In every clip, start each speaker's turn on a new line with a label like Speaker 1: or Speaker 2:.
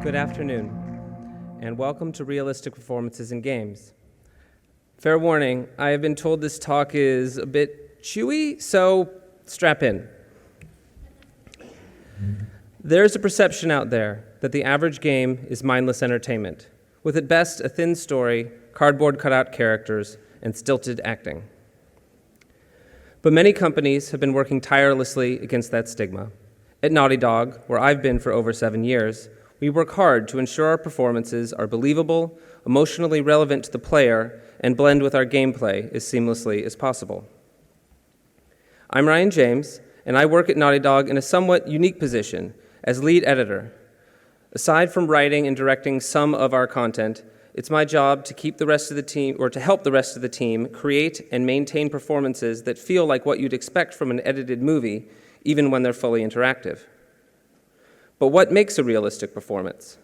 Speaker 1: Good afternoon, and welcome to Realistic Performances in Games. Fair warning, I have been told this talk is a bit chewy, so strap in. There's a perception out there that the average game is mindless entertainment, with at best a thin story, cardboard cutout characters, and stilted acting. But many companies have been working tirelessly against that stigma. At Naughty Dog, where I've been for over 7 years, we work hard to ensure our performances are believable, emotionally relevant to the player, and blend with our gameplay as seamlessly as possible. I'm Ryan James, and I work at Naughty Dog in a somewhat unique position as lead editor. Aside from writing and directing some of our content, it's my job to keep the rest of the team, or to help the rest of the team, create and maintain performances that feel like what you'd expect from an edited movie, even when they're fully interactive. But what makes a realistic performance?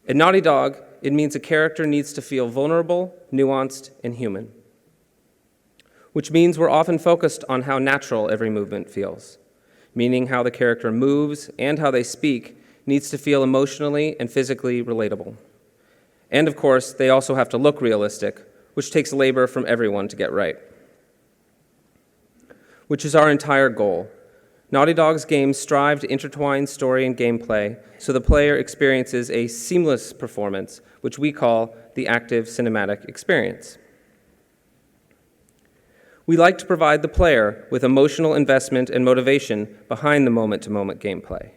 Speaker 1: At Naughty Dog, it means a character needs to feel vulnerable, nuanced, and human. Which means we're often focused on how natural every movement feels, meaning how the character moves and how they speak needs to feel emotionally and physically relatable. And of course, they also have to look realistic, which takes labor from everyone to get right. Which is our entire goal. Naughty Dog's games strive to intertwine story and gameplay so the player experiences a seamless performance, which we call the active cinematic experience. We like to provide the player with emotional investment and motivation behind the moment-to-moment gameplay.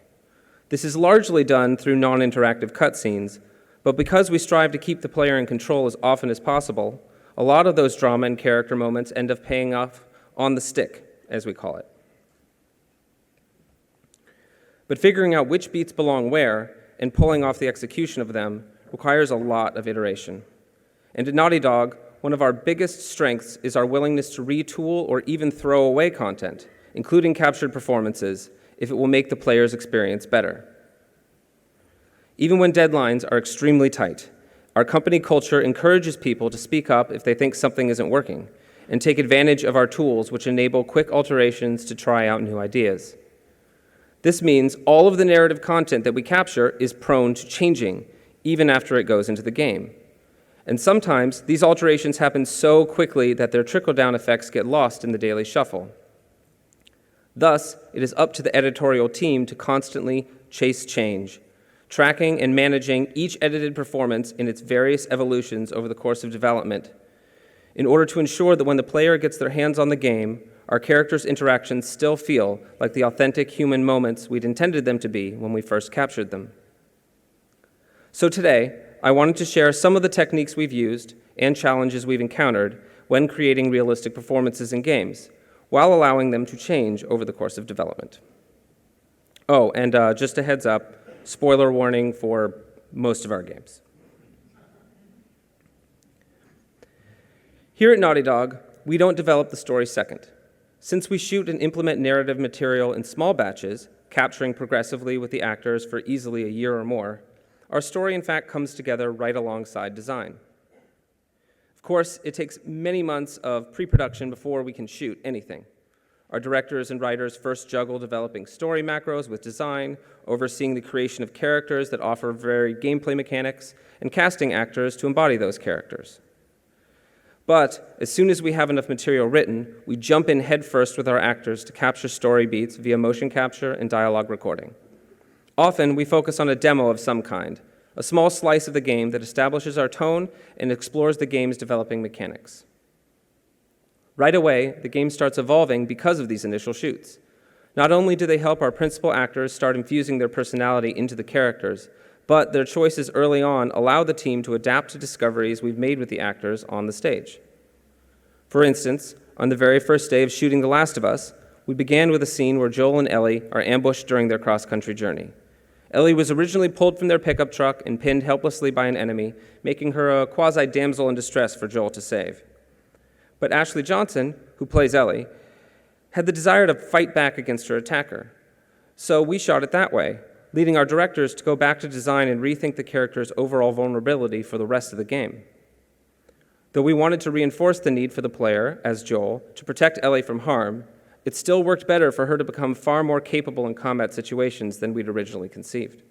Speaker 1: This is largely done through non-interactive cutscenes, but because we strive to keep the player in control as often as possible, a lot of those drama and character moments end up paying off on the stick, as we call it. But figuring out which beats belong where and pulling off the execution of them requires a lot of iteration. And at Naughty Dog, one of our biggest strengths is our willingness to retool or even throw away content, including captured performances, if it will make the player's experience better. Even when deadlines are extremely tight, our company culture encourages people to speak up if they think something isn't working, and take advantage of our tools which enable quick alterations to try out new ideas. This means all of the narrative content that we capture is prone to changing, even after it goes into the game. And sometimes these alterations happen so quickly that their trickle-down effects get lost in the daily shuffle. Thus, it is up to the editorial team to constantly chase change, tracking and managing each edited performance in its various evolutions over the course of development, in order to ensure that when the player gets their hands on the game, our characters' interactions still feel like the authentic human moments we'd intended them to be when we first captured them. So today, I wanted to share some of the techniques we've used and challenges we've encountered when creating realistic performances in games, while allowing them to change over the course of development. Oh, and just a heads up, spoiler warning for most of our games. Here at Naughty Dog, we don't develop the story second. Since we shoot and implement narrative material in small batches, capturing progressively with the actors for easily a year or more, our story in fact comes together right alongside design. Of course, it takes many months of pre-production before we can shoot anything. Our directors and writers first juggle developing story macros with design, overseeing the creation of characters that offer varied gameplay mechanics, and casting actors to embody those characters. But as soon as we have enough material written, we jump in headfirst with our actors to capture story beats via motion capture and dialogue recording. Often, we focus on a demo of some kind, a small slice of the game that establishes our tone and explores the game's developing mechanics. Right away, the game starts evolving because of these initial shoots. Not only do they help our principal actors start infusing their personality into the characters, but their choices early on allow the team to adapt to discoveries we've made with the actors on the stage. For instance, on the very first day of shooting The Last of Us, we began with a scene where Joel and Ellie are ambushed during their cross-country journey. Ellie was originally pulled from their pickup truck and pinned helplessly by an enemy, making her a quasi-damsel in distress for Joel to save. But Ashley Johnson, who plays Ellie, had the desire to fight back against her attacker. So we shot it that way, leading our directors to go back to design and rethink the character's overall vulnerability for the rest of the game. Though we wanted to reinforce the need for the player, as Joel, to protect Ellie from harm, it still worked better for her to become far more capable in combat situations than we'd originally conceived.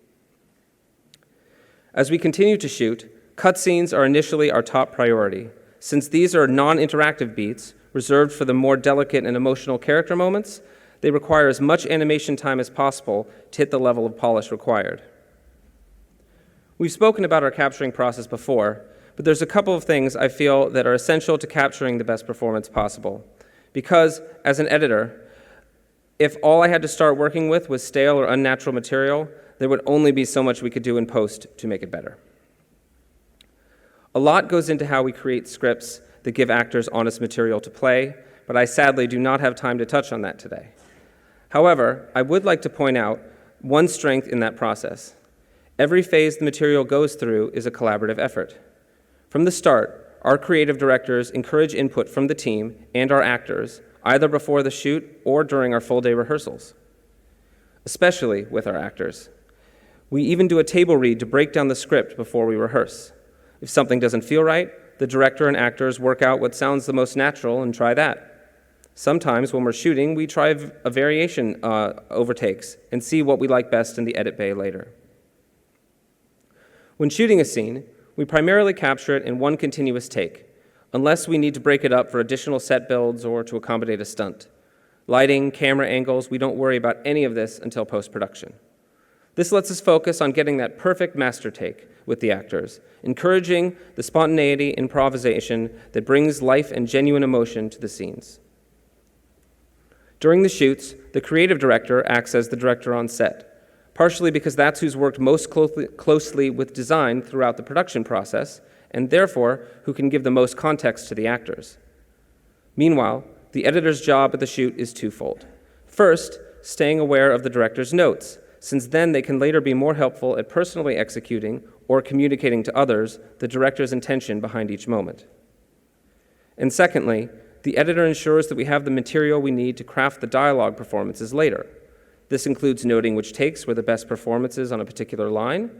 Speaker 1: As we continue to shoot, cutscenes are initially our top priority, since these are non-interactive beats reserved for the more delicate and emotional character moments. They require as much animation time as possible to hit the level of polish required. We've spoken about our capturing process before, but there's a couple of things I feel that are essential to capturing the best performance possible. Because, as an editor, if all I had to start working with was stale or unnatural material, there would only be so much we could do in post to make it better. A lot goes into how we create scripts that give actors honest material to play, but I sadly do not have time to touch on that today. However, I would like to point out one strength in that process. Every phase the material goes through is a collaborative effort. From the start, our creative directors encourage input from the team and our actors, either before the shoot or during our full-day rehearsals, especially with our actors. We even do a table read to break down the script before we rehearse. If something doesn't feel right, the director and actors work out what sounds the most natural and try that. Sometimes when we're shooting, we try a variation overtakes and see what we like best in the edit bay later. When shooting a scene, we primarily capture it in one continuous take, unless we need to break it up for additional set builds or to accommodate a stunt. Lighting, camera angles, we don't worry about any of this until post-production. This lets us focus on getting that perfect master take with the actors, encouraging the spontaneity, improvisation that brings life and genuine emotion to the scenes. During the shoots, the creative director acts as the director on set, partially because that's who's worked most closely with design throughout the production process, and therefore who can give the most context to the actors. Meanwhile, the editor's job at the shoot is twofold. First, staying aware of the director's notes, since then they can later be more helpful at personally executing or communicating to others the director's intention behind each moment. And secondly, the editor ensures that we have the material we need to craft the dialogue performances later. This includes noting which takes were the best performances on a particular line,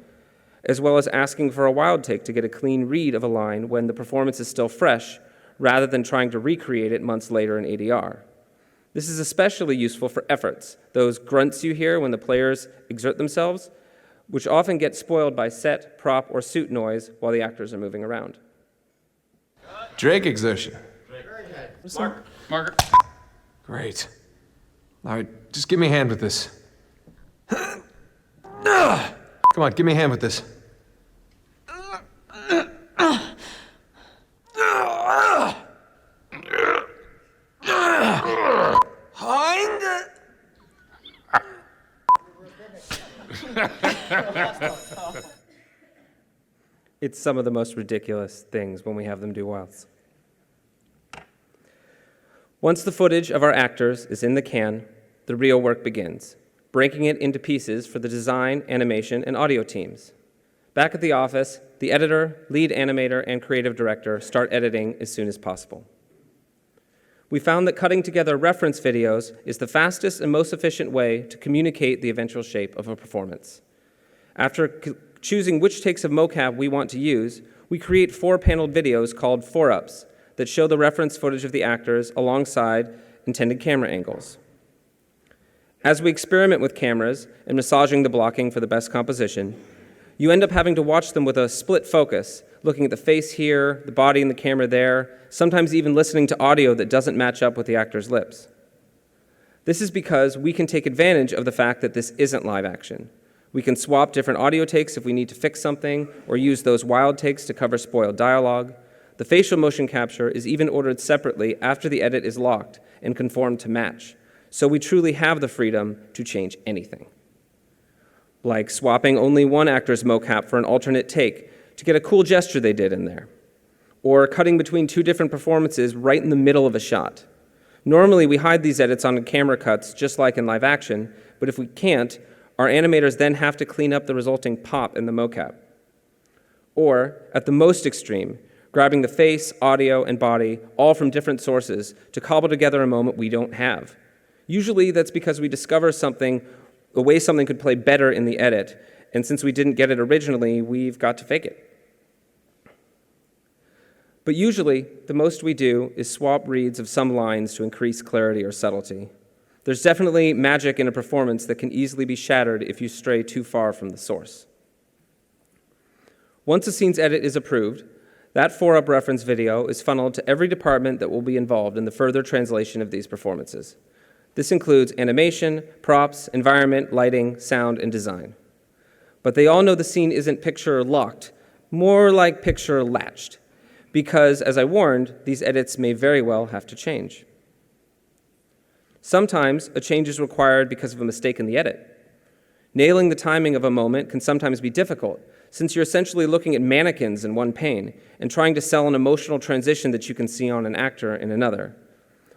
Speaker 1: as well as asking for a wild take to get a clean read of a line when the performance is still fresh, rather than trying to recreate it months later in ADR. This is especially useful for efforts, those grunts you hear when the players exert themselves, which often get spoiled by set, prop, or suit noise while the actors are moving around.
Speaker 2: Drake exertion.
Speaker 3: Marker.
Speaker 2: Great. All right, just give me a hand with this. Come on, give me a hand with this.
Speaker 1: It's some of the most ridiculous things when we have them do wilds. Once the footage of our actors is in the can, the real work begins, breaking it into pieces for the design, animation, and audio teams. Back at the office, the editor, lead animator, and creative director start editing as soon as possible. We found that cutting together reference videos is the fastest and most efficient way to communicate the eventual shape of a performance. After choosing which takes of mocap we want to use, we create 4-paneled videos called 4-ups that show the reference footage of the actors alongside intended camera angles. As we experiment with cameras and massaging the blocking for the best composition, you end up having to watch them with a split focus, looking at the face here, the body and the camera there, sometimes even listening to audio that doesn't match up with the actor's lips. This is because we can take advantage of the fact that this isn't live action. We can swap different audio takes if we need to fix something, or use those wild takes to cover spoiled dialogue. The facial motion capture is even ordered separately after the edit is locked and conformed to match, so we truly have the freedom to change anything. Like swapping only one actor's mocap for an alternate take to get a cool gesture they did in there, or cutting between 2 different performances right in the middle of a shot. Normally, we hide these edits on camera cuts just like in live action, but if we can't, our animators then have to clean up the resulting pop in the mocap. Or, at the most extreme, grabbing the face, audio, and body, all from different sources, to cobble together a moment we don't have. Usually that's because we discover something, a way something could play better in the edit, and since we didn't get it originally, we've got to fake it. But usually, the most we do is swap reads of some lines to increase clarity or subtlety. There's definitely magic in a performance that can easily be shattered if you stray too far from the source. Once a scene's edit is approved, that 4UP reference video is funneled to every department that will be involved in the further translation of these performances. This includes animation, props, environment, lighting, sound, and design. But they all know the scene isn't picture locked, more like picture latched, because, as I warned, these edits may very well have to change. Sometimes a change is required because of a mistake in the edit. Nailing the timing of a moment can sometimes be difficult, since you're essentially looking at mannequins in one pane and trying to sell an emotional transition that you can see on an actor in another.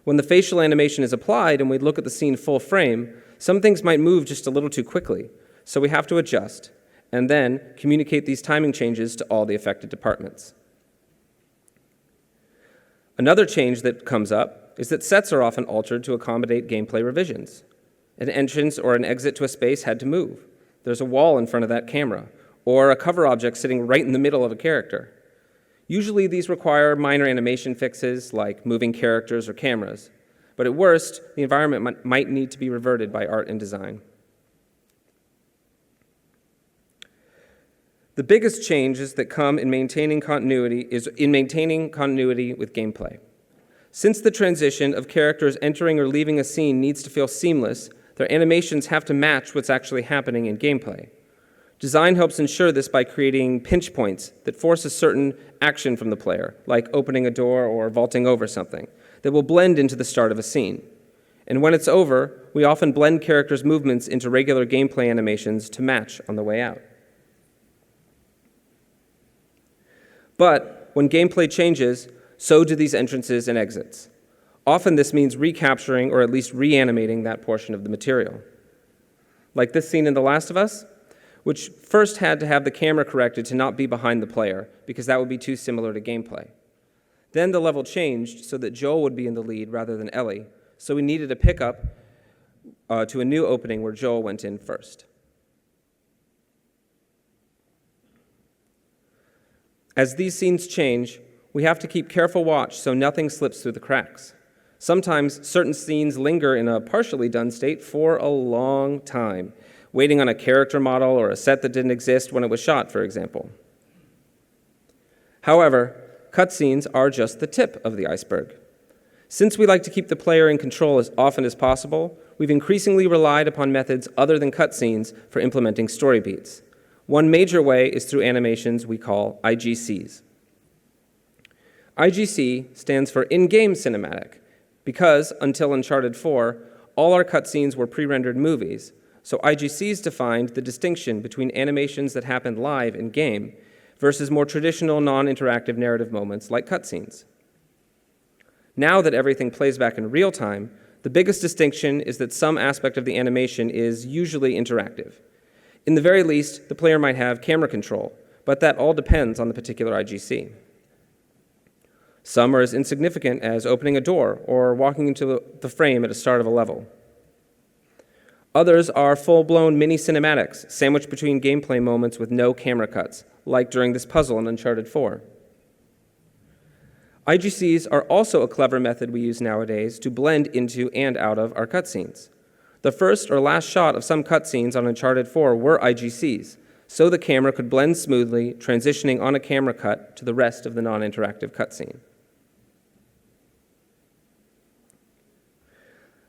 Speaker 1: When the facial animation is applied and we look at the scene full frame, some things might move just a little too quickly, so we have to adjust and then communicate these timing changes to all the affected departments. Another change that comes up is that sets are often altered to accommodate gameplay revisions. An entrance or an exit to a space had to move. There's a wall in front of that camera, or a cover object sitting right in the middle of a character. Usually these require minor animation fixes like moving characters or cameras, but at worst, the environment might need to be reverted by art and design. The biggest changes that come in maintaining continuity with gameplay. Since the transition of characters entering or leaving a scene needs to feel seamless, their animations have to match what's actually happening in gameplay. Design helps ensure this by creating pinch points that force a certain action from the player, like opening a door or vaulting over something, that will blend into the start of a scene. And when it's over, we often blend characters' movements into regular gameplay animations to match on the way out. But when gameplay changes, so do these entrances and exits. Often this means recapturing or at least reanimating that portion of the material. Like this scene in The Last of Us, which first had to have the camera corrected to not be behind the player, because that would be too similar to gameplay. Then the level changed so that Joel would be in the lead rather than Ellie, so we needed a pickup to a new opening where Joel went in first. As these scenes change, we have to keep careful watch so nothing slips through the cracks. Sometimes certain scenes linger in a partially done state for a long time, waiting on a character model or a set that didn't exist when it was shot, for example. However, cutscenes are just the tip of the iceberg. Since we like to keep the player in control as often as possible, we've increasingly relied upon methods other than cutscenes for implementing story beats. One major way is through animations we call IGCs. IGC stands for in-game cinematic, because until Uncharted 4, all our cutscenes were pre-rendered movies, so IGCs defined the distinction between animations that happened live in-game versus more traditional non-interactive narrative moments like cutscenes. Now that everything plays back in real time, the biggest distinction is that some aspect of the animation is usually interactive. In the very least, the player might have camera control, but that all depends on the particular IGC. Some are as insignificant as opening a door or walking into the frame at the start of a level. Others are full-blown mini-cinematics, sandwiched between gameplay moments with no camera cuts, like during this puzzle in Uncharted 4. IGCs are also a clever method we use nowadays to blend into and out of our cutscenes. The first or last shot of some cutscenes on Uncharted 4 were IGCs, so the camera could blend smoothly, transitioning on a camera cut to the rest of the non-interactive cutscene.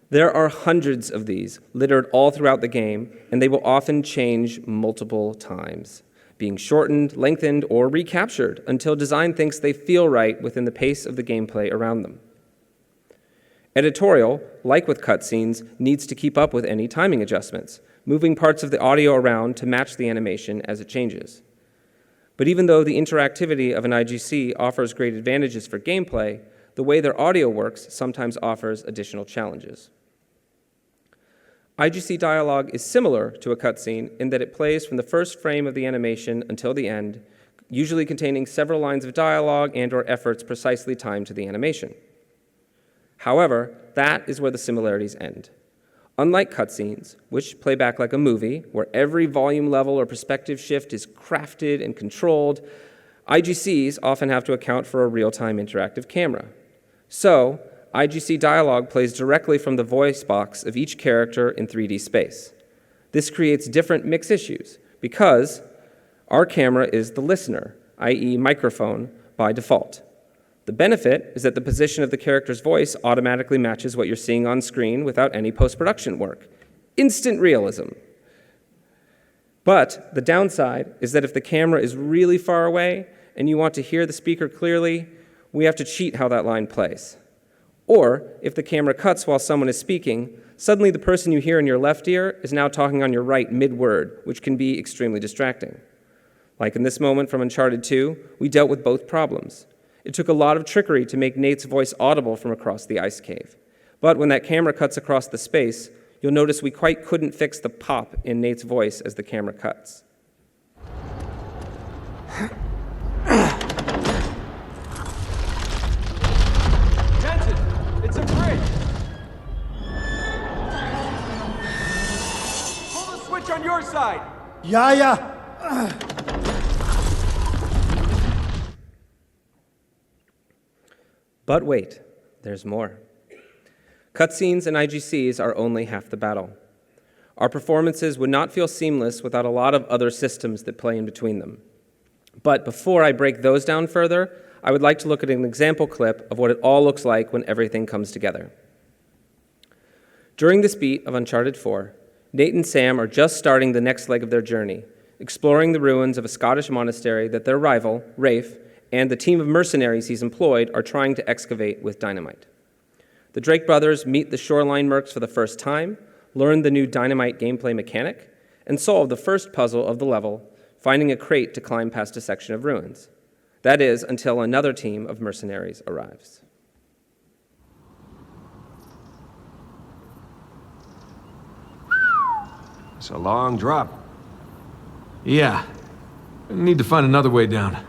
Speaker 1: There are hundreds of these littered all throughout the game, and they will often change multiple times, being shortened, lengthened, or recaptured until design thinks they feel right within the pace of the gameplay around them. Editorial, like with cutscenes, needs to keep up with any timing adjustments, moving parts of the audio around to match the animation as it changes. But even though the interactivity of an IGC offers great advantages for gameplay, the way their audio works sometimes offers additional challenges. IGC dialogue is similar to a cutscene in that it plays from the first frame of the animation until the end, usually containing several lines of dialogue and/or efforts precisely timed to the animation. However, that is where the similarities end. Unlike cutscenes, which play back like a movie, where every volume level or perspective shift is crafted and controlled, IGCs often have to account for a real-time interactive camera. So, IGC dialogue plays directly from the voice box of each character in 3D space. This creates different mix issues because Our camera is the listener, i.e. microphone, by default. The benefit is that the position of the character's voice automatically matches what you're seeing on screen without any post-production work. Instant realism. But the downside is that if the camera is really far away and you want to hear the speaker clearly, we have to cheat how that line plays. Or, if the camera cuts while someone is speaking, suddenly the person you hear in your left ear is now talking on your right mid-word, which can be extremely distracting. Like in this moment from Uncharted 2, we dealt with both problems. It took a lot of trickery to make Nate's voice audible from across the ice cave. But when that camera cuts across the space, you'll notice we quite couldn't fix the pop in Nate's voice as the camera cuts.
Speaker 2: Jensen, it's a bridge! Pull the switch on your side!
Speaker 4: Yeah.
Speaker 1: But wait, there's more. Cutscenes and IGCs are only half the battle. Our performances would not feel seamless without a lot of other systems that play in between them. But before I break those down further, I would like to look at an example clip of what it all looks like when everything comes together. During this beat of Uncharted 4, Nate and Sam are just starting the next leg of their journey, exploring the ruins of a Scottish monastery that their rival, Rafe, and the team of mercenaries he's employed are trying to excavate with dynamite. The Drake brothers meet the shoreline mercs for the first time, learn the new dynamite gameplay mechanic, and solve the first puzzle of the level, finding a crate to climb past a section of ruins. That is, until another team of mercenaries arrives.
Speaker 2: It's a long drop. Yeah. I need to find another way down.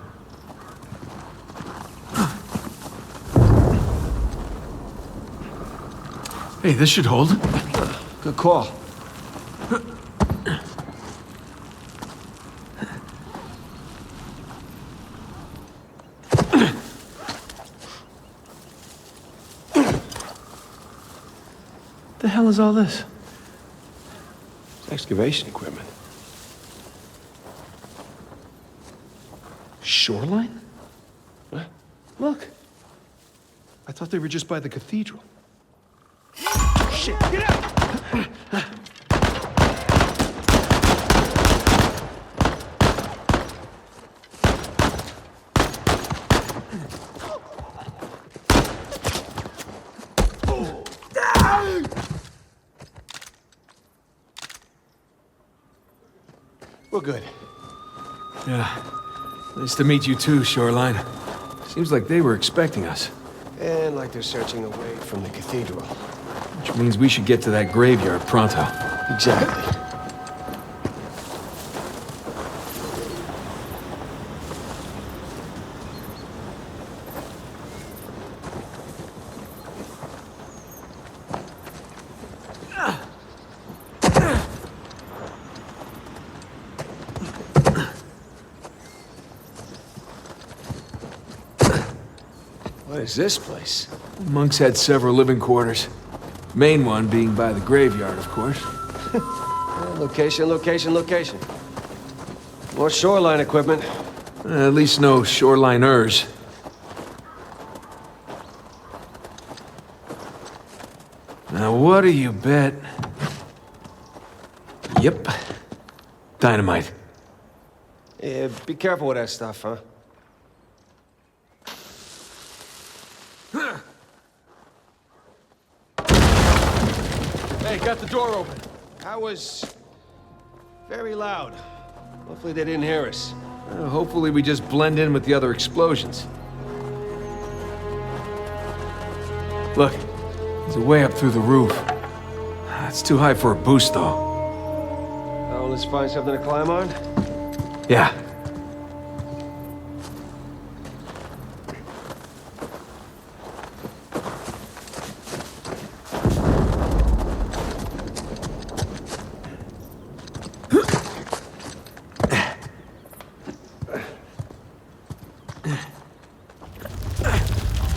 Speaker 2: Hey, this should hold.
Speaker 4: Good call.
Speaker 2: The hell is all this?
Speaker 4: It's excavation equipment.
Speaker 2: Shoreline?
Speaker 4: What? Look. I thought they were just by the cathedral.
Speaker 2: Shit, get out!
Speaker 4: We're good.
Speaker 2: Yeah. Nice to meet you too, Shoreline. Seems like they were expecting us.
Speaker 4: And like they're searching away from the cathedral.
Speaker 2: Which means we should get to that graveyard pronto.
Speaker 4: Exactly. What is this place?
Speaker 2: Monks had several living quarters. Main one being by the graveyard, of course.
Speaker 4: Location, location, location. More shoreline equipment.
Speaker 2: At least no shoreliners. Now, what do you bet? Yep. Dynamite.
Speaker 4: Yeah, be careful with that stuff, huh?
Speaker 2: Hey, got the door open.
Speaker 4: That was very loud. Hopefully they didn't hear us.
Speaker 2: Hopefully we just blend in with the other explosions. Look, there's a way up through the roof. It's too high for a boost, though.
Speaker 4: Oh, let's find something to climb on.
Speaker 2: Yeah.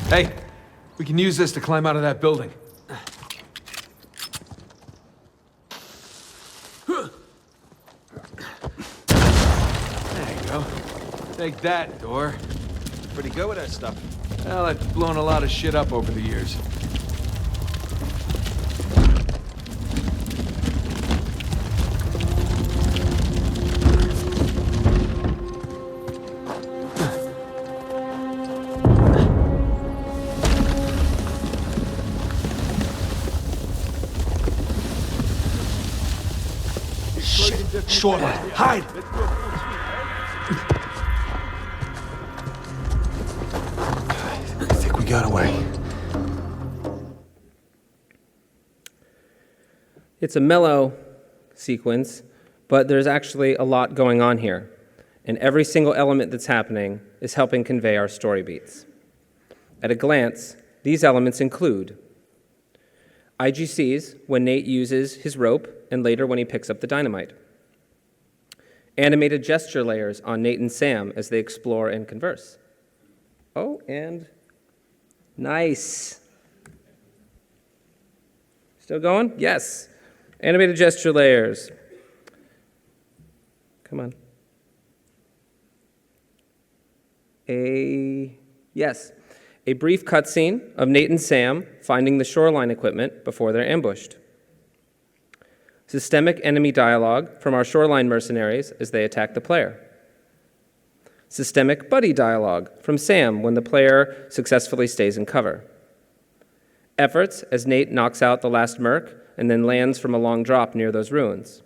Speaker 2: Hey, we can use this to climb out of that building.
Speaker 4: There you
Speaker 2: go. Take that, door.
Speaker 4: Pretty good with that stuff.
Speaker 2: Well, I've blown a lot of shit up over the years.
Speaker 4: Shoreline, hide!
Speaker 2: I think we got away.
Speaker 1: It's a mellow sequence, but there's actually a lot going on here, and every single element that's happening is helping convey our story beats. At a glance, these elements include IGCs when Nate uses his rope and later when he picks up the dynamite. Animated gesture layers on Nate and Sam as they explore and converse. Oh, and nice. Still going? Yes. Animated gesture layers. Come on. Yes. A brief cutscene of Nate and Sam finding the shoreline equipment before they're ambushed. Systemic enemy dialogue from our shoreline mercenaries as they attack the player. Systemic buddy dialogue from Sam when the player successfully stays in cover. Efforts as Nate knocks out the last merc and then lands from a long drop near those ruins.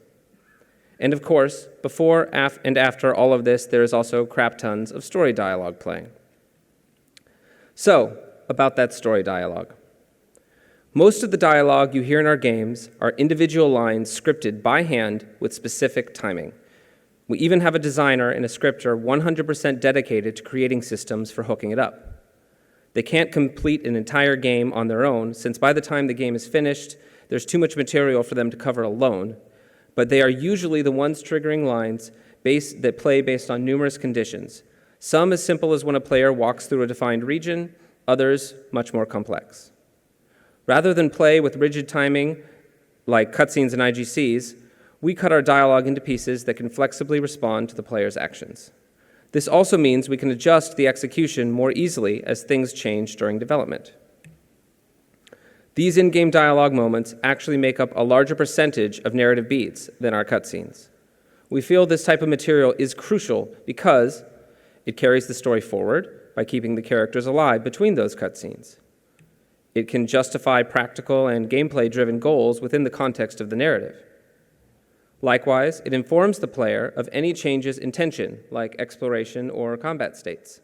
Speaker 1: And of course, before and after all of this, there is also crap tons of story dialogue playing. So, about that story dialogue. Most of the dialogue you hear in our games are individual lines scripted by hand with specific timing. We even have a designer and a scripter 100% dedicated to creating systems for hooking it up. They can't complete an entire game on their own, since by the time the game is finished, there's too much material for them to cover alone, but they are usually the ones triggering lines that play based on numerous conditions, some as simple as when a player walks through a defined region, others much more complex. Rather than play with rigid timing like cutscenes and IGCs, we cut our dialogue into pieces that can flexibly respond to the player's actions. This also means we can adjust the execution more easily as things change during development. These in-game dialogue moments actually make up a larger percentage of narrative beats than our cutscenes. We feel this type of material is crucial because it carries the story forward by keeping the characters alive between those cutscenes. It can justify practical and gameplay-driven goals within the context of the narrative. Likewise, it informs the player of any changes in tension, like exploration or combat states.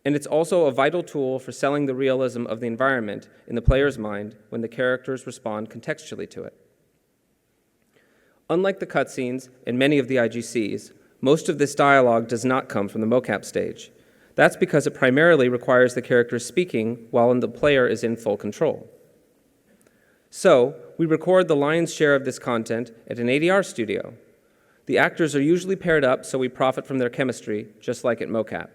Speaker 1: And it's also a vital tool for selling the realism of the environment in the player's mind when the characters respond contextually to it. Unlike the cutscenes and many of the IGCs, most of this dialogue does not come from the mocap stage. That's because it primarily requires the characters speaking while the player is in full control. So, we record the lion's share of this content at an ADR studio. The actors are usually paired up so we profit from their chemistry, just like at mocap.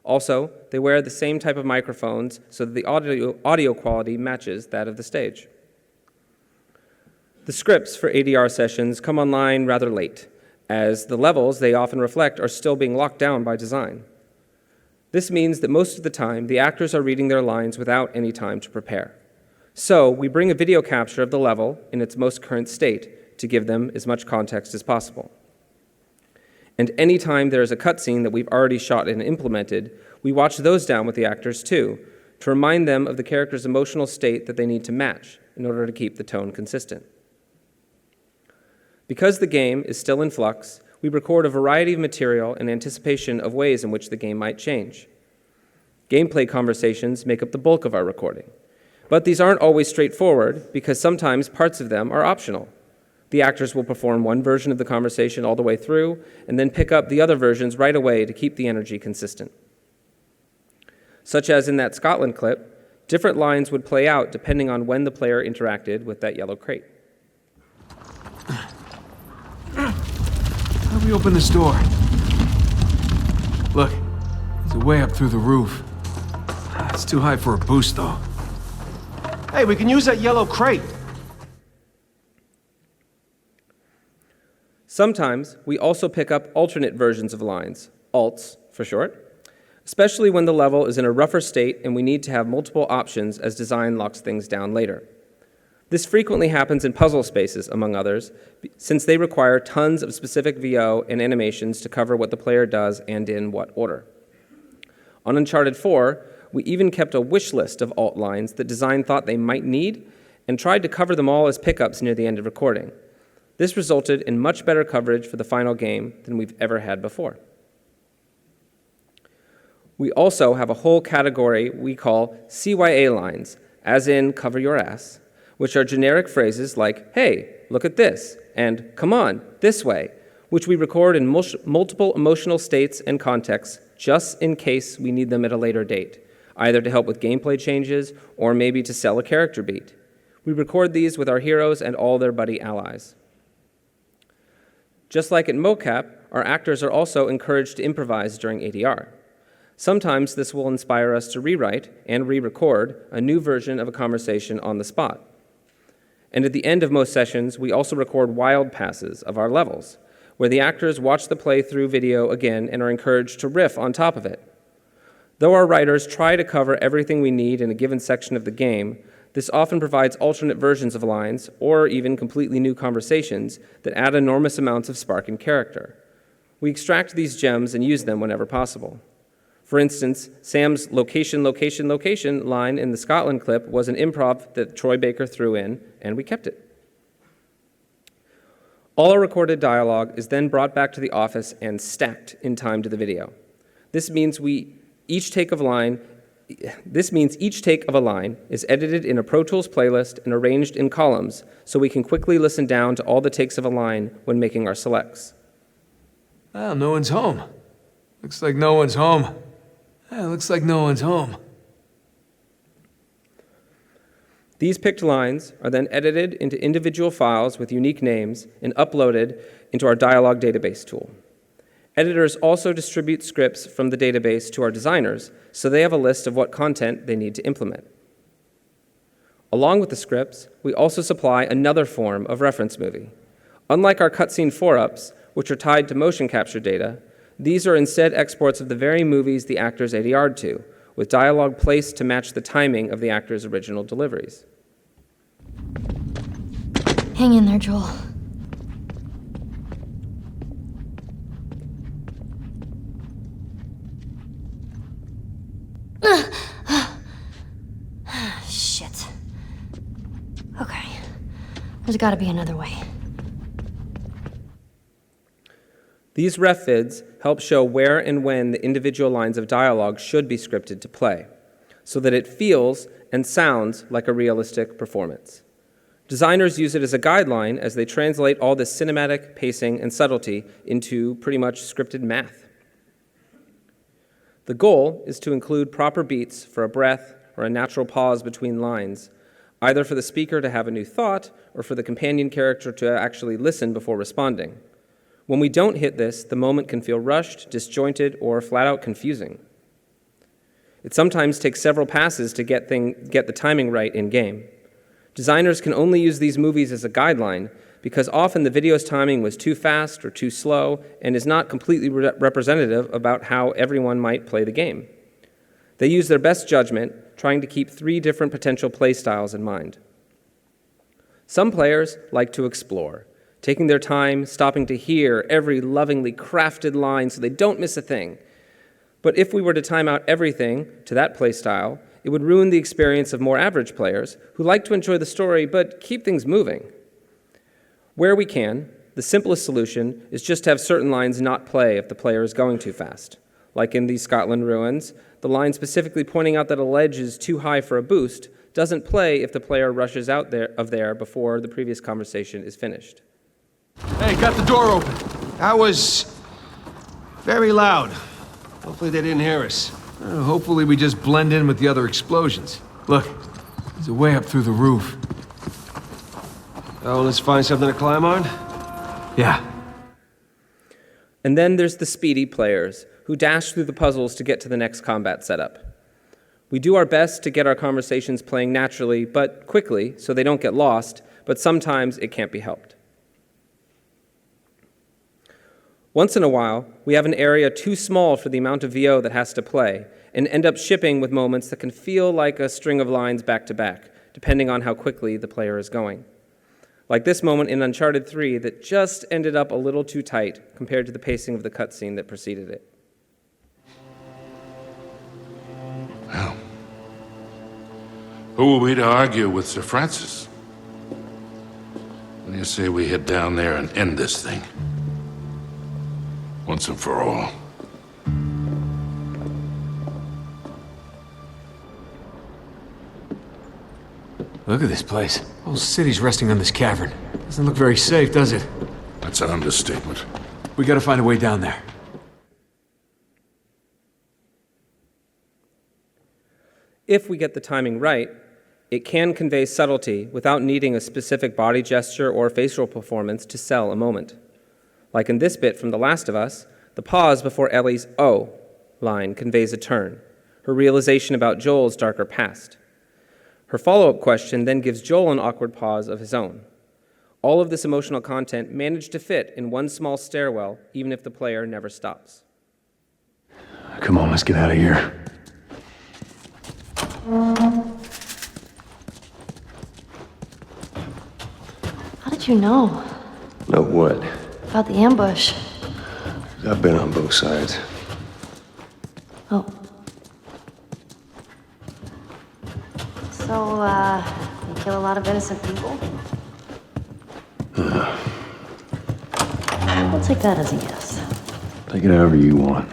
Speaker 1: Also, they wear the same type of microphones so that the audio quality matches that of the stage. The scripts for ADR sessions come online rather late, as the levels they often reflect are still being locked down by design. This means that most of the time, the actors are reading their lines without any time to prepare. So, we bring a video capture of the level in its most current state to give them as much context as possible. And anytime there is a cutscene that we've already shot and implemented, we watch those down with the actors too, to remind them of the character's emotional state that they need to match in order to keep the tone consistent. Because the game is still in flux, we record a variety of material in anticipation of ways in which the game might change. Gameplay conversations make up the bulk of our recording. But these aren't always straightforward because sometimes parts of them are optional. The actors will perform one version of the conversation all the way through and then pick up the other versions right away to keep the energy consistent. Such as in that Scotland clip, different lines would play out depending on when the player interacted with that yellow crate.
Speaker 2: How do we open this door? Look, there's a way up through the roof. It's too high for a boost, though.
Speaker 4: Hey, we can use that yellow crate.
Speaker 1: Sometimes we also pick up alternate versions of lines, alts for short, especially when the level is in a rougher state and we need to have multiple options as design locks things down later. This frequently happens in puzzle spaces, among others, since they require tons of specific VO and animations to cover what the player does and in what order. On Uncharted 4, we even kept a wish list of alt lines that design thought they might need and tried to cover them all as pickups near the end of recording. This resulted in much better coverage for the final game than we've ever had before. We also have a whole category we call CYA lines, as in cover your ass, which are generic phrases like, hey, look at this, and come on, this way, which we record in multiple emotional states and contexts just in case we need them at a later date, either to help with gameplay changes or maybe to sell a character beat. We record these with our heroes and all their buddy allies. Just like at mocap, our actors are also encouraged to improvise during ADR. Sometimes this will inspire us to rewrite and re-record a new version of a conversation on the spot. And at the end of most sessions, we also record wild passes of our levels, where the actors watch the playthrough video again and are encouraged to riff on top of it. Though our writers try to cover everything we need in a given section of the game, this often provides alternate versions of lines, or even completely new conversations that add enormous amounts of spark and character. We extract these gems and use them whenever possible. For instance, Sam's location, location, location line in the Scotland clip was an improv that Troy Baker threw in, and we kept it. All our recorded dialogue is then brought back to the office and stacked in time to the video. This means each take of a line is edited in a Pro Tools playlist and arranged in columns so we can quickly listen down to all the takes of a line when making our selects.
Speaker 2: Well, no one's home. Looks like no one's home. Looks like no one's home.
Speaker 1: These picked lines are then edited into individual files with unique names and uploaded into our dialogue database tool. Editors also distribute scripts from the database to our designers, so they have a list of what content they need to implement. Along with the scripts, we also supply another form of reference movie. Unlike our cutscene 4-ups, which are tied to motion capture data, these are instead exports of the very movies the actors ADR'd to, with dialogue placed to match the timing of the actors' original deliveries.
Speaker 5: Hang in there, Joel. Shit. Okay. There's gotta be another way.
Speaker 1: These ref vids help show where and when the individual lines of dialogue should be scripted to play, so that it feels and sounds like a realistic performance. Designers use it as a guideline as they translate all this cinematic pacing and subtlety into pretty much scripted math. The goal is to include proper beats for a breath or a natural pause between lines, either for the speaker to have a new thought or for the companion character to actually listen before responding. When we don't hit this, the moment can feel rushed, disjointed, or flat out confusing. It sometimes takes several passes to get the timing right in-game. Designers can only use these movies as a guideline because often the video's timing was too fast or too slow and is not completely representative about how everyone might play the game. They use their best judgment, trying to keep 3 different potential play styles in mind. Some players like to explore, taking their time, stopping to hear every lovingly crafted line so they don't miss a thing. But if we were to time out everything to that play style, it would ruin the experience of more average players who like to enjoy the story but keep things moving. Where we can, the simplest solution is just to have certain lines not play if the player is going too fast. Like in the Scotland ruins, the line specifically pointing out that a ledge is too high for a boost doesn't play if the player rushes out of there before the previous conversation is finished.
Speaker 2: Hey, got the door open.
Speaker 4: That was very loud. Hopefully they didn't hear us.
Speaker 2: Hopefully we just blend in with the other explosions. Look, there's a way up through the roof.
Speaker 4: Oh, let's find something to climb on?
Speaker 2: Yeah.
Speaker 1: And then there's the speedy players who dash through the puzzles to get to the next combat setup. We do our best to get our conversations playing naturally, but quickly, so they don't get lost, but sometimes it can't be helped. Once in a while, we have an area too small for the amount of VO that has to play, and end up shipping with moments that can feel like a string of lines back to back, depending on how quickly the player is going. Like this moment in Uncharted 3 that just ended up a little too tight compared to the pacing of the cutscene that preceded it.
Speaker 6: Well, who are we to argue with Sir Francis? What do you say we head down there and end this thing? Once and for all.
Speaker 2: Look at this place. The whole city's resting on this cavern. Doesn't look very safe, does it?
Speaker 6: That's an understatement.
Speaker 2: We gotta find a way down there.
Speaker 1: If we get the timing right, it can convey subtlety without needing a specific body gesture or facial performance to sell a moment. Like in this bit from The Last of Us, the pause before Ellie's "oh" line conveys a turn, her realization about Joel's darker past. Her follow-up question then gives Joel an awkward pause of his own. All of this emotional content managed to fit in one small stairwell, even if the player never stops.
Speaker 7: Come on, let's get out of here.
Speaker 5: How did you know
Speaker 7: Know what?
Speaker 5: about the ambush?
Speaker 7: I've been on both sides.
Speaker 5: Oh. So, you kill a lot of innocent people? I'll take that as a yes.
Speaker 7: Take it however you want.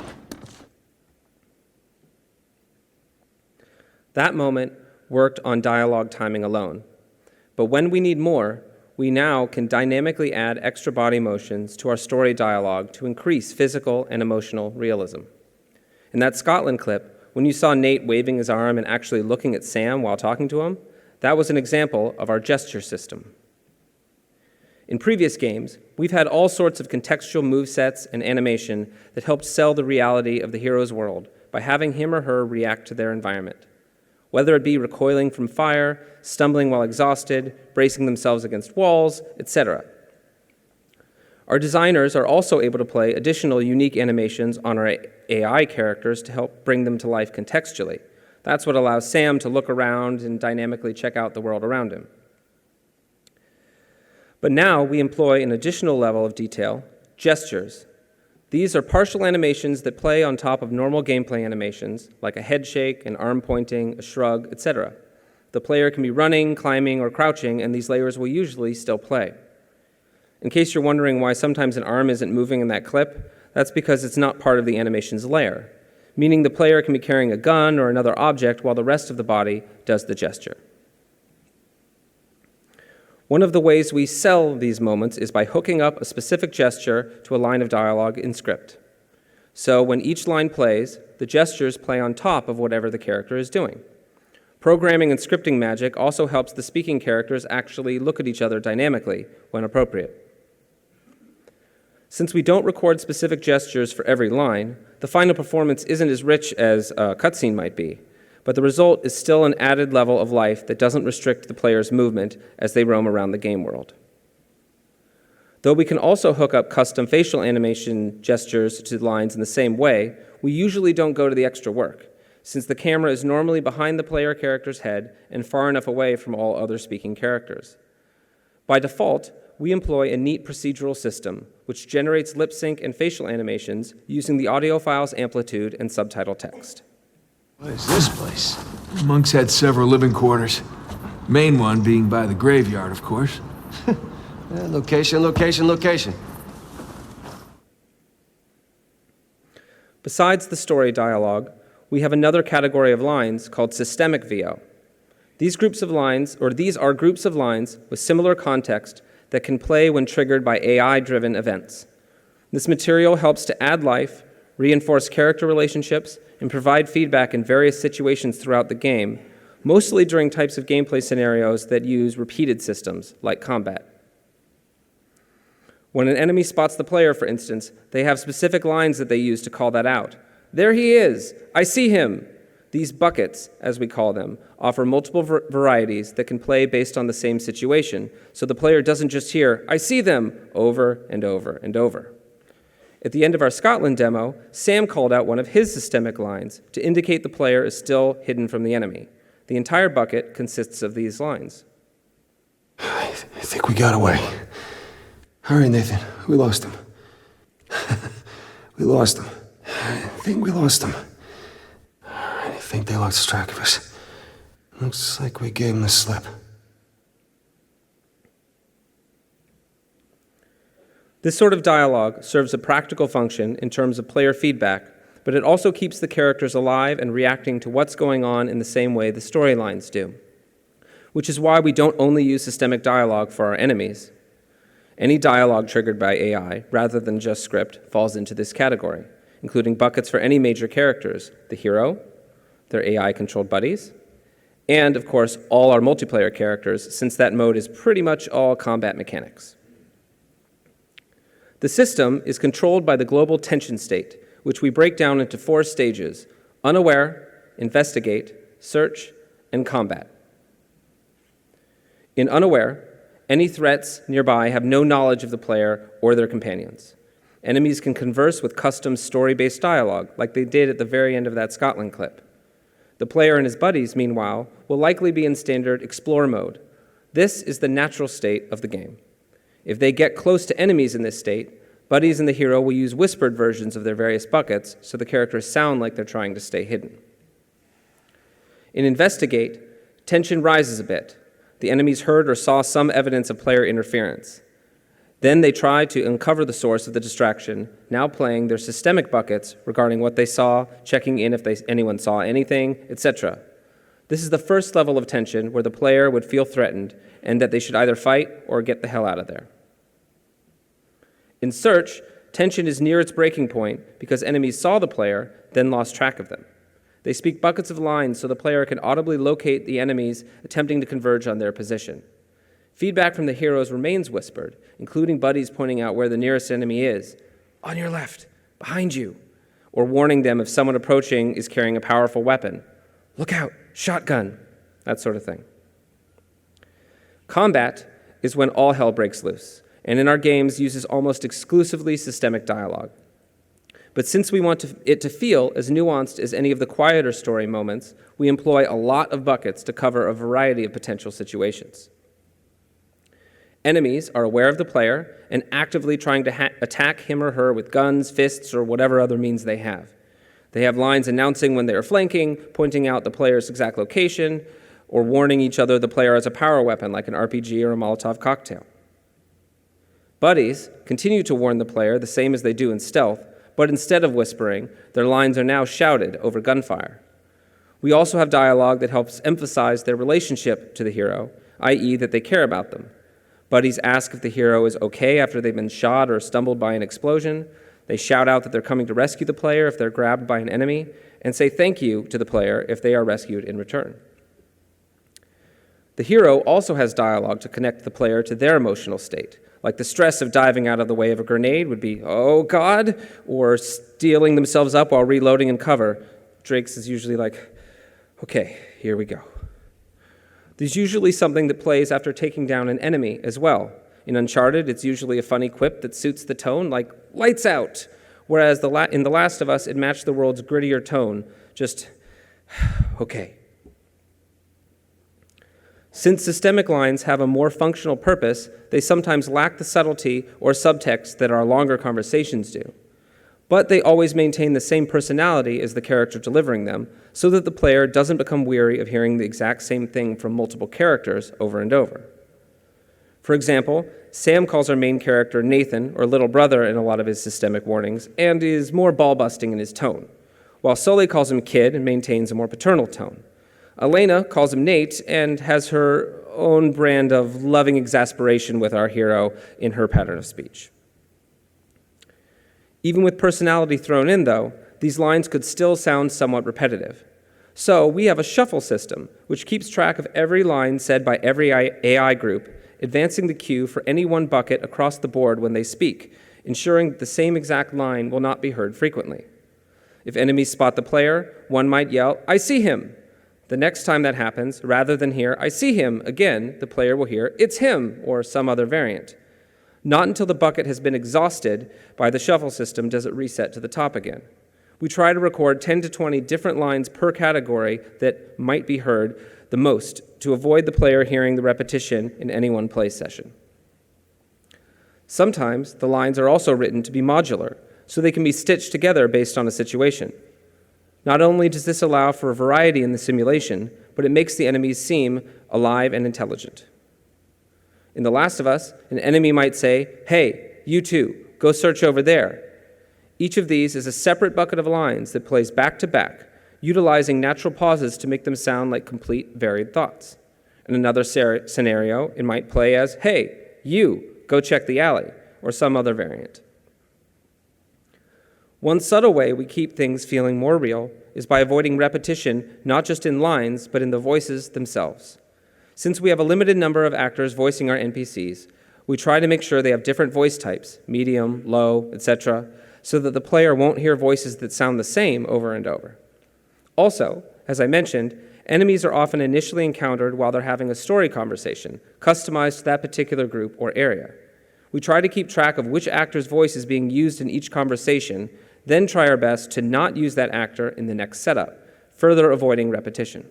Speaker 1: That moment worked on dialogue timing alone. But when we need more, we now can dynamically add extra body motions to our story dialogue to increase physical and emotional realism. In that Scotland clip, when you saw Nate waving his arm and actually looking at Sam while talking to him, that was an example of our gesture system. In previous games, we've had all sorts of contextual movesets and animation that helped sell the reality of the hero's world by having him or her react to their environment. Whether it be recoiling from fire, stumbling while exhausted, bracing themselves against walls, etc. Our designers are also able to play additional unique animations on our AI characters to help bring them to life contextually. That's what allows Sam to look around and dynamically check out the world around him. But now we employ an additional level of detail, gestures. These are partial animations that play on top of normal gameplay animations, like a head shake, an arm pointing, a shrug, etc. The player can be running, climbing, or crouching, and these layers will usually still play. In case you're wondering why sometimes an arm isn't moving in that clip, that's because it's not part of the animation's layer, meaning the player can be carrying a gun or another object while the rest of the body does the gesture. One of the ways we sell these moments is by hooking up a specific gesture to a line of dialogue in script. So when each line plays, the gestures play on top of whatever the character is doing. Programming and scripting magic also helps the speaking characters actually look at each other dynamically when appropriate. Since we don't record specific gestures for every line, the final performance isn't as rich as a cutscene might be, but the result is still an added level of life that doesn't restrict the player's movement as they roam around the game world. Though we can also hook up custom facial animation gestures to lines in the same way, we usually don't go to the extra work, since the camera is normally behind the player character's head and far enough away from all other speaking characters. By default, we employ a neat procedural system which generates lip sync and facial animations using the audio file's amplitude and subtitle text.
Speaker 7: What is this place?
Speaker 2: Monks had several living quarters. Main one being by the graveyard, of course.
Speaker 4: Location, location, location.
Speaker 1: Besides the story dialogue, we have another category of lines called systemic VO. These are groups of lines with similar context that can play when triggered by AI-driven events. This material helps to add life, reinforce character relationships, and provide feedback in various situations throughout the game, mostly during types of gameplay scenarios that use repeated systems, like combat. When an enemy spots the player, for instance, they have specific lines that they use to call that out. "There he is! I see him!" These buckets, as we call them, offer multiple varieties that can play based on the same situation, so the player doesn't just hear, "I see them," over and over and over. At the end of our Scotland demo, Sam called out one of his systemic lines to indicate the player is still hidden from the enemy. The entire bucket consists of these lines.
Speaker 7: I think we got away. All right, Nathan, we lost him. We lost him. I think we lost him. I think they lost track of us. Looks like we gave them the slip.
Speaker 1: This sort of dialogue serves a practical function in terms of player feedback, but it also keeps the characters alive and reacting to what's going on in the same way the storylines do. Which is why we don't only use systemic dialogue for our enemies. Any dialogue triggered by AI, rather than just script, falls into this category, including buckets for any major characters, the hero, their AI-controlled buddies, and, of course, all our multiplayer characters, since that mode is pretty much all combat mechanics. The system is controlled by the global tension state, which we break down into 4 stages: unaware, investigate, search, and combat. In unaware, any threats nearby have no knowledge of the player or their companions. Enemies can converse with custom story-based dialogue, like they did at the very end of that Scotland clip. The player and his buddies, meanwhile, will likely be in standard explore mode. This is the natural state of the game. If they get close to enemies in this state, buddies and the hero will use whispered versions of their various buckets so the characters sound like they're trying to stay hidden. In investigate, tension rises a bit. The enemies heard or saw some evidence of player interference. Then they try to uncover the source of the distraction, now playing their systemic buckets regarding what they saw, checking in if anyone saw anything, etc. This is the first level of tension where the player would feel threatened and that they should either fight or get the hell out of there. In search, tension is near its breaking point because enemies saw the player, then lost track of them. They speak buckets of lines so the player can audibly locate the enemies attempting to converge on their position. Feedback from the heroes remains whispered, including buddies pointing out where the nearest enemy is, on your left, behind you, or warning them if someone approaching is carrying a powerful weapon. Look out, shotgun, that sort of thing. Combat is when all hell breaks loose, and in our games uses almost exclusively systemic dialogue. But since we want it to feel as nuanced as any of the quieter story moments, we employ a lot of buckets to cover a variety of potential situations. Enemies are aware of the player and actively trying to attack him or her with guns, fists, or whatever other means they have. They have lines announcing when they are flanking, pointing out the player's exact location, or warning each other the player has a power weapon like an RPG or a Molotov cocktail. Buddies continue to warn the player the same as they do in stealth, but instead of whispering, their lines are now shouted over gunfire. We also have dialogue that helps emphasize their relationship to the hero, i.e. that they care about them. Buddies ask if the hero is okay after they've been shot or stumbled by an explosion. They shout out that they're coming to rescue the player if they're grabbed by an enemy, and say thank you to the player if they are rescued in return. The hero also has dialogue to connect the player to their emotional state, like the stress of diving out of the way of a grenade would be, oh God, or steeling themselves up while reloading in cover. Drake's is usually like, okay, here we go. There's usually something that plays after taking down an enemy as well. In Uncharted, it's usually a funny quip that suits the tone, like, lights out, whereas in The Last of Us, it matched the world's grittier tone, just, okay. Since systemic lines have a more functional purpose, they sometimes lack the subtlety or subtext that our longer conversations do. But they always maintain the same personality as the character delivering them, so that the player doesn't become weary of hearing the exact same thing from multiple characters over and over. For example, Sam calls our main character Nathan, or little brother in a lot of his systemic warnings, and is more ball-busting in his tone, while Sully calls him kid and maintains a more paternal tone. Elena calls him Nate and has her own brand of loving exasperation with our hero in her pattern of speech. Even with personality thrown in, though, these lines could still sound somewhat repetitive. So we have a shuffle system, which keeps track of every line said by every AI group, advancing the queue for any one bucket across the board when they speak, ensuring that the same exact line will not be heard frequently. If enemies spot the player, one might yell, "I see him." The next time that happens, rather than hear, "I see him," again, the player will hear, "It's him," or some other variant. Not until the bucket has been exhausted by the shuffle system does it reset to the top again. We try to record 10 to 20 different lines per category that might be heard the most to avoid the player hearing the repetition in any one play session. Sometimes the lines are also written to be modular, so they can be stitched together based on a situation. Not only does this allow for a variety in the simulation, but it makes the enemies seem alive and intelligent. In The Last of Us, an enemy might say, "Hey, you two, go search over there." Each of these is a separate bucket of lines that plays back to back, utilizing natural pauses to make them sound like complete, varied thoughts. In another scenario, it might play as, "Hey, you, go check the alley," or some other variant. One subtle way we keep things feeling more real is by avoiding repetition not just in lines, but in the voices themselves. Since we have a limited number of actors voicing our NPCs, we try to make sure they have different voice types, medium, low, etc., so that the player won't hear voices that sound the same over and over. Also, as I mentioned, enemies are often initially encountered while they're having a story conversation, customized to that particular group or area. We try to keep track of which actor's voice is being used in each conversation, then try our best to not use that actor in the next setup, further avoiding repetition.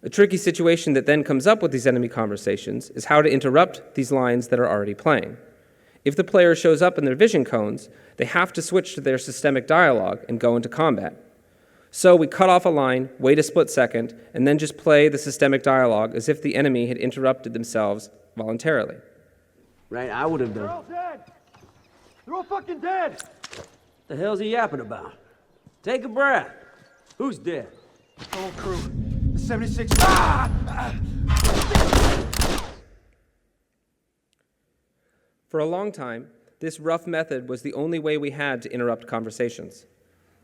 Speaker 1: A tricky situation that then comes up with these enemy conversations is how to interrupt these lines that are already playing. If the player shows up in their vision cones, they have to switch to their systemic dialogue and go into combat. So we cut off a line, wait a split second, and then just play the systemic dialogue as if the enemy had interrupted themselves voluntarily.
Speaker 8: Right, I would have done.
Speaker 4: They're all dead! They're all fucking dead!
Speaker 8: The hell's he yapping about? Take a breath. Who's dead?
Speaker 4: The whole crew. The 76.
Speaker 1: For a long time, this rough method was the only way we had to interrupt conversations.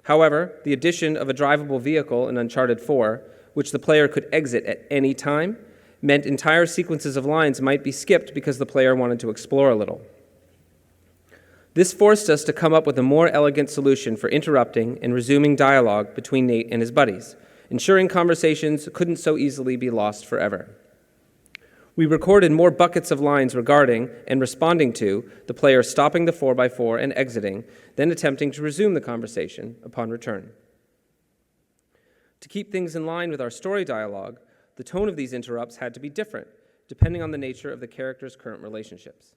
Speaker 1: However, the addition of a drivable vehicle in Uncharted 4, which the player could exit at any time, meant entire sequences of lines might be skipped because the player wanted to explore a little. This forced us to come up with a more elegant solution for interrupting and resuming dialogue between Nate and his buddies, ensuring conversations couldn't so easily be lost forever. We recorded more buckets of lines regarding and responding to the player stopping the 4x4 and exiting, then attempting to resume the conversation upon return. To keep things in line with our story dialogue, the tone of these interrupts had to be different, depending on the nature of the character's current relationships.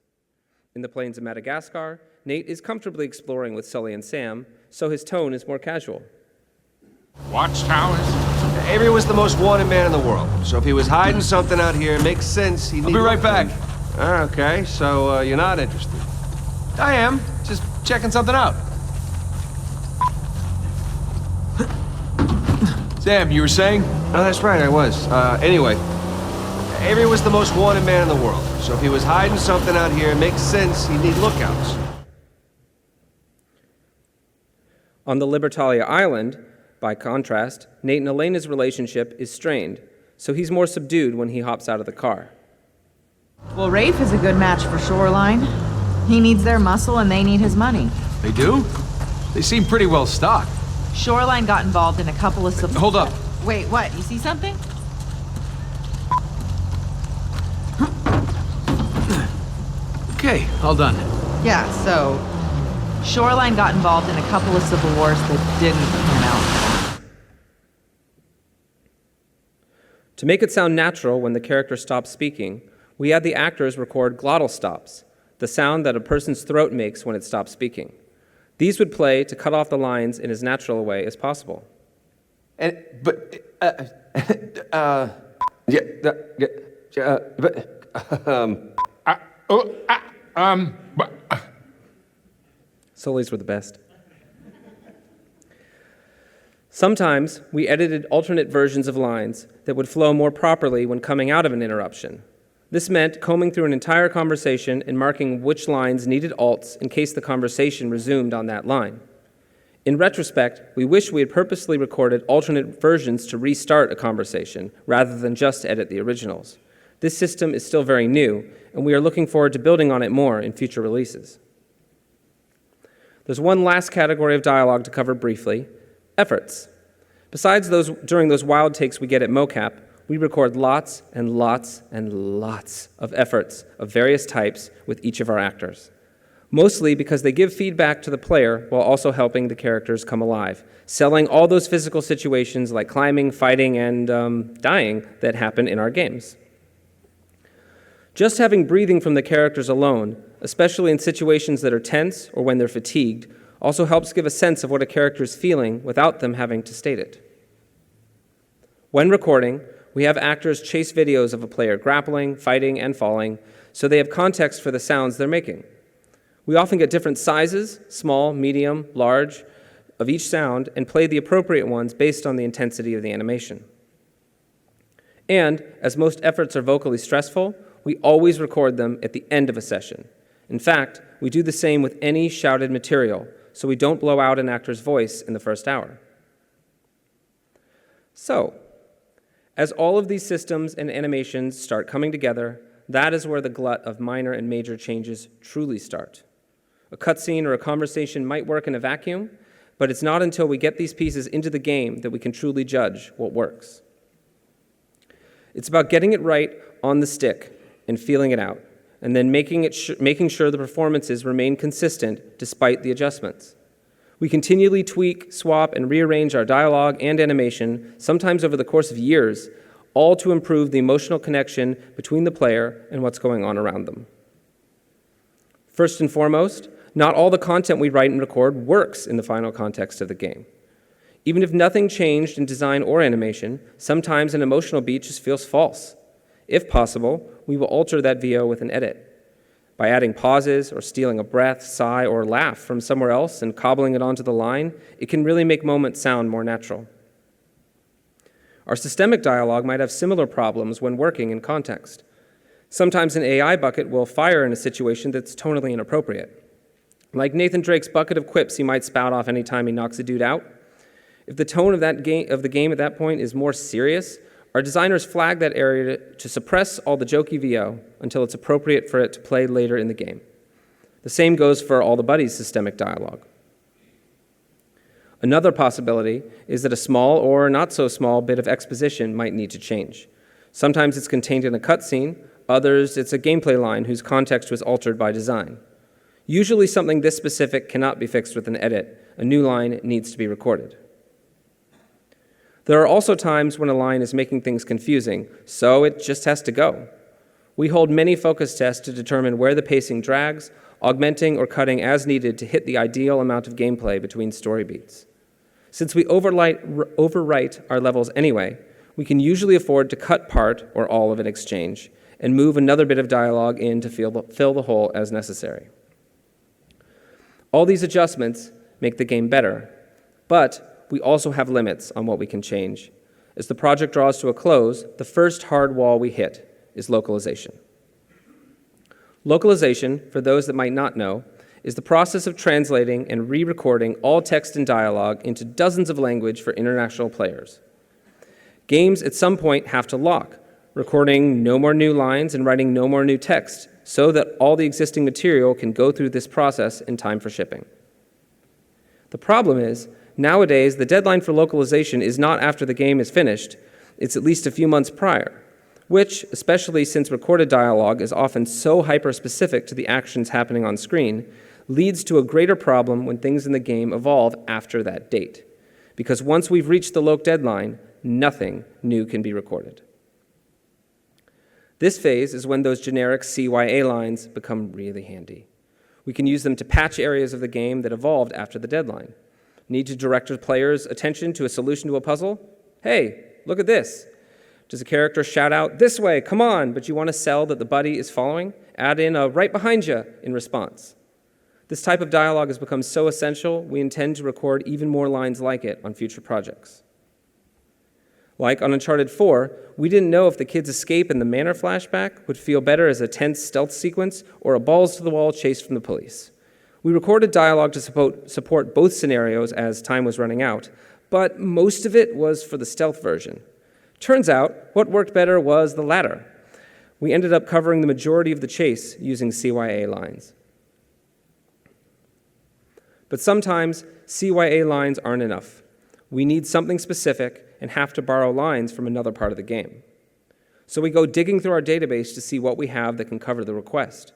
Speaker 1: In the plains of Madagascar, Nate is comfortably exploring with Sully and Sam, so his tone is more casual.
Speaker 3: Watchtowers?
Speaker 7: Avery was the most wanted man in the world, so if he was hiding something out here, it makes sense he'd
Speaker 2: I'll be right back.
Speaker 7: Okay, so you're not interested.
Speaker 2: I am. Just checking something out. Sam, you were saying?
Speaker 7: Oh, that's right, I was. Anyway, Avery was the most wanted man in the world, so if he was hiding something out here, it makes sense he'd need lookouts.
Speaker 1: On the Libertalia Island, by contrast, Nate and Elena's relationship is strained, so he's more subdued when he hops out of the car.
Speaker 9: Well, Rafe is a good match for Shoreline. He needs their muscle and they need his money.
Speaker 2: They do? They seem pretty well stocked.
Speaker 9: Shoreline got involved in a couple of
Speaker 2: Hold up.
Speaker 9: Wait, what? You see something?
Speaker 2: Okay, all done.
Speaker 9: Yeah, so Shoreline got involved in a couple of civil wars that didn't pan out.
Speaker 1: To make it sound natural when the character stops speaking, we had the actors record glottal stops, the sound that a person's throat makes when it stops speaking. These would play to cut off the lines in as natural a way as possible. Sully's were the best. Sometimes we edited alternate versions of lines that would flow more properly when coming out of an interruption. This meant combing through an entire conversation and marking which lines needed alts in case the conversation resumed on that line. In retrospect, we wish we had purposely recorded alternate versions to restart a conversation rather than just edit the originals. This system is still very new, and we are looking forward to building on it more in future releases. There's one last category of dialogue to cover briefly: efforts. Besides those during those wild takes we get at mocap, we record lots and lots and lots of efforts of various types with each of our actors, mostly because they give feedback to the player while also helping the characters come alive, selling all those physical situations like climbing, fighting, and dying that happen in our games. Just having breathing from the characters alone, especially in situations that are tense or when they're fatigued, also helps give a sense of what a character is feeling without them having to state it. When recording, we have actors chase videos of a player grappling, fighting, and falling, so they have context for the sounds they're making. We often get different sizes, small, medium, large, of each sound, and play the appropriate ones based on the intensity of the animation. And, as most efforts are vocally stressful, we always record them at the end of a session. In fact, we do the same with any shouted material, so we don't blow out an actor's voice in the first hour. So, as all of these systems and animations start coming together, that is where the glut of minor and major changes truly start. A cutscene or a conversation might work in a vacuum, but it's not until we get these pieces into the game that we can truly judge what works. It's about getting it right on the stick and feeling it out, and then making sure the performances remain consistent despite the adjustments. We continually tweak, swap, and rearrange our dialogue and animation, sometimes over the course of years, all to improve the emotional connection between the player and what's going on around them. First and foremost, not all the content we write and record works in the final context of the game. Even if nothing changed in design or animation, sometimes an emotional beat just feels false. If possible, we will alter that VO with an edit. By adding pauses or stealing a breath, sigh, or laugh from somewhere else and cobbling it onto the line, it can really make moments sound more natural. Our systemic dialogue might have similar problems when working in context. Sometimes an AI bucket will fire in a situation that's tonally inappropriate. Like Nathan Drake's bucket of quips he might spout off any time he knocks a dude out. If the tone of the game at that point is more serious, our designers flag that area to suppress all the jokey VO until it's appropriate for it to play later in the game. The same goes for all the buddies' systemic dialogue. Another possibility is that a small or not so small bit of exposition might need to change. Sometimes it's contained in a cutscene, others it's a gameplay line whose context was altered by design. Usually something this specific cannot be fixed with an edit. A new line needs to be recorded. There are also times when a line is making things confusing, so it just has to go. We hold many focus tests to determine where the pacing drags, augmenting or cutting as needed to hit the ideal amount of gameplay between story beats. Since we overwrite our levels anyway, we can usually afford to cut part or all of an exchange and move another bit of dialogue in to fill the hole as necessary. All these adjustments make the game better, but we also have limits on what we can change. As the project draws to a close, the first hard wall we hit is localization. Localization, for those that might not know, is the process of translating and re-recording all text and dialogue into dozens of languages for international players. Games at some point have to lock, recording no more new lines and writing no more new text, so that all the existing material can go through this process in time for shipping. The problem is, nowadays, the deadline for localization is not after the game is finished, it's at least a few months prior, which, especially since recorded dialogue is often so hyper-specific to the actions happening on screen, leads to a greater problem when things in the game evolve after that date. Because once we've reached the loc deadline, nothing new can be recorded. This phase is when those generic CYA lines become really handy. We can use them to patch areas of the game that evolved after the deadline. Need to direct the player's attention to a solution to a puzzle? Hey, look at this. Does a character shout out, "This way, come on," but you want to sell that the buddy is following? Add in a "right behind you" in response. This type of dialogue has become so essential, we intend to record even more lines like it on future projects. Like on Uncharted 4, we didn't know if the kid's escape in the manor flashback would feel better as a tense stealth sequence or a balls-to-the-wall chase from the police. We recorded dialogue to support both scenarios as time was running out, but most of it was for the stealth version. Turns out, what worked better was the latter. We ended up covering the majority of the chase using CYA lines. But sometimes CYA lines aren't enough. We need something specific and have to borrow lines from another part of the game. So we go digging through our database to see what we have that can cover the request.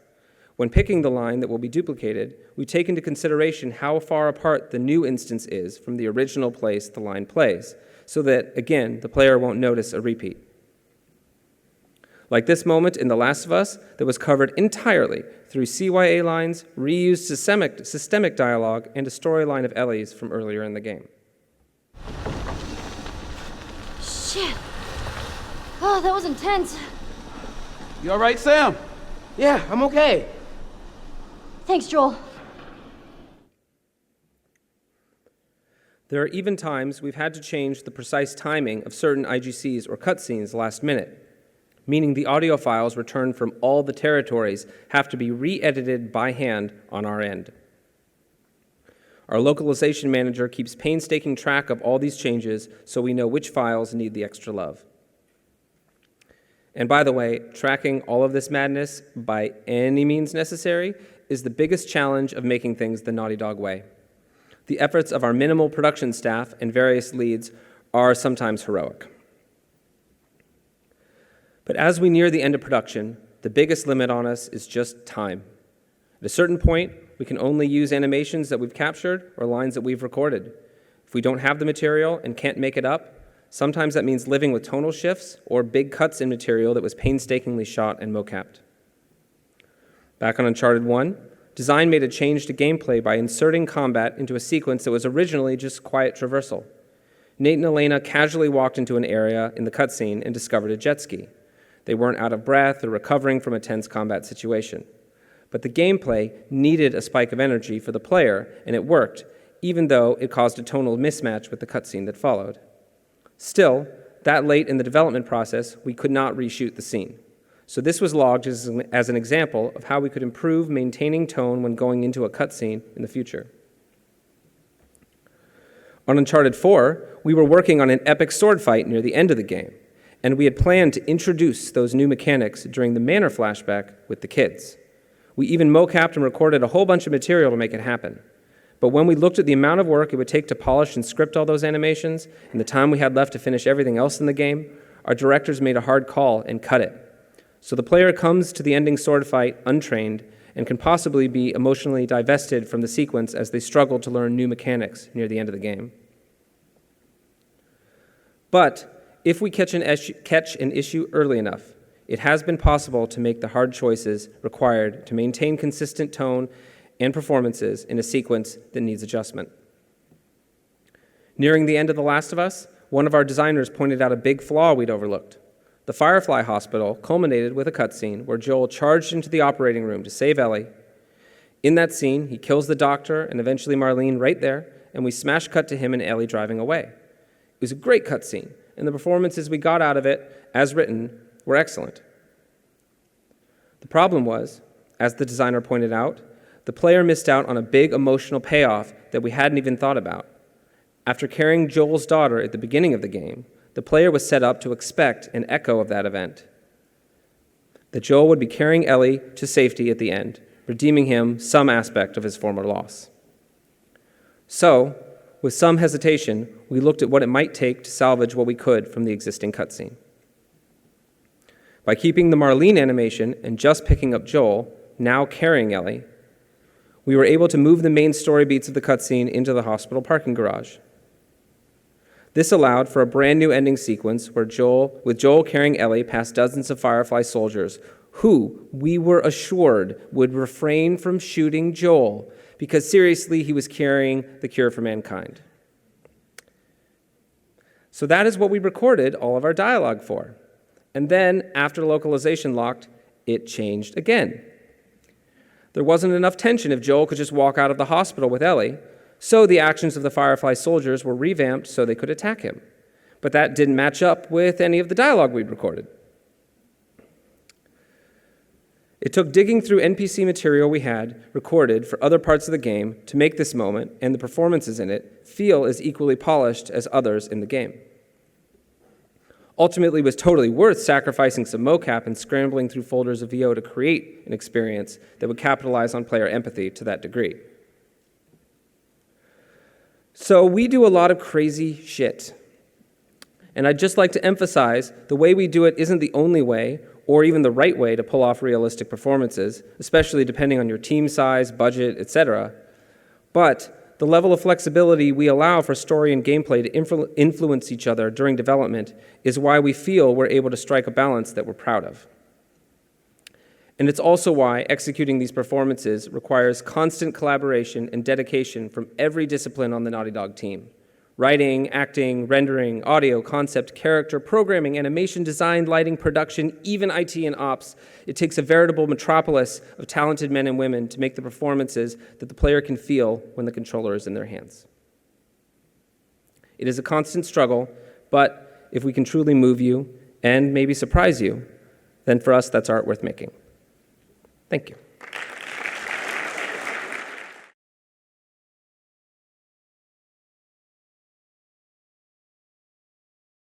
Speaker 1: When picking the line that will be duplicated, we take into consideration how far apart the new instance is from the original place the line plays, so that, again, the player won't notice a repeat. Like this moment in The Last of Us that was covered entirely through CYA lines, reused systemic dialogue, and a storyline of Ellie's from earlier in the game.
Speaker 5: Shit. Oh, that was intense.
Speaker 4: You all right, Sam?
Speaker 8: Yeah, I'm okay.
Speaker 5: Thanks, Joel.
Speaker 1: There are even times we've had to change the precise timing of certain IGCs or cutscenes last minute, meaning the audio files returned from all the territories have to be re-edited by hand on our end. Our localization manager keeps painstaking track of all these changes so we know which files need the extra love. And by the way, tracking all of this madness by any means necessary is the biggest challenge of making things the Naughty Dog way. The efforts of our minimal production staff and various leads are sometimes heroic. But as we near the end of production, the biggest limit on us is just time. At a certain point, we can only use animations that we've captured or lines that we've recorded. If we don't have the material and can't make it up, sometimes that means living with tonal shifts or big cuts in material that was painstakingly shot and mocapped. Back on Uncharted 1, design made a change to gameplay by inserting combat into a sequence that was originally just quiet traversal. Nate and Elena casually walked into an area in the cutscene and discovered a jet ski. They weren't out of breath or recovering from a tense combat situation. But the gameplay needed a spike of energy for the player, and it worked, even though it caused a tonal mismatch with the cutscene that followed. Still, that late in the development process, we could not reshoot the scene. So this was logged as an example of how we could improve maintaining tone when going into a cutscene in the future. On Uncharted 4, we were working on an epic sword fight near the end of the game, and we had planned to introduce those new mechanics during the Manor flashback with the kids. We even mocapped and recorded a whole bunch of material to make it happen. But when we looked at the amount of work it would take to polish and script all those animations, and the time we had left to finish everything else in the game, our directors made a hard call and cut it. So the player comes to the ending sword fight untrained and can possibly be emotionally divested from the sequence as they struggle to learn new mechanics near the end of the game. But if we catch an issue early enough, it has been possible to make the hard choices required to maintain consistent tone and performances in a sequence that needs adjustment. Nearing the end of The Last of Us, one of our designers pointed out a big flaw we'd overlooked. The Firefly Hospital culminated with a cutscene where Joel charged into the operating room to save Ellie. In that scene, he kills the doctor and eventually Marlene right there, and we smash cut to him and Ellie driving away. It was a great cutscene, and the performances we got out of it, as written, were excellent. The problem was, as the designer pointed out, the player missed out on a big emotional payoff that we hadn't even thought about. After carrying Joel's daughter at the beginning of the game, the player was set up to expect an echo of that event. That Joel would be carrying Ellie to safety at the end, redeeming him some aspect of his former loss. So, with some hesitation, we looked at what it might take to salvage what we could from the existing cutscene. By keeping the Marlene animation and just picking up Joel, now carrying Ellie, we were able to move the main story beats of the cutscene into the hospital parking garage. This allowed for a brand new ending sequence with Joel carrying Ellie past dozens of Firefly soldiers who, we were assured, would refrain from shooting Joel because seriously, he was carrying the cure for mankind. So that is what we recorded all of our dialogue for. And then, after localization locked, it changed again. There wasn't enough tension if Joel could just walk out of the hospital with Ellie, so the actions of the Firefly soldiers were revamped so they could attack him. But that didn't match up with any of the dialogue we'd recorded. It took digging through NPC material we had recorded for other parts of the game to make this moment and the performances in it feel as equally polished as others in the game. Ultimately, it was totally worth sacrificing some mocap and scrambling through folders of VO to create an experience that would capitalize on player empathy to that degree. So we do a lot of crazy shit. And I'd just like to emphasize the way we do it isn't the only way or even the right way to pull off realistic performances, especially depending on your team size, budget, etc. But the level of flexibility we allow for story and gameplay to influence each other during development is why we feel we're able to strike a balance that we're proud of. And it's also why executing these performances requires constant collaboration and dedication from every discipline on the Naughty Dog team. Writing, acting, rendering, audio, concept, character, programming, animation, design, lighting, production, even IT and ops. It takes a veritable metropolis of talented men and women to make the performances that the player can feel when the controller is in their hands. It is a constant struggle, but if we can truly move you and maybe surprise you, then for us that's art worth making. Thank you.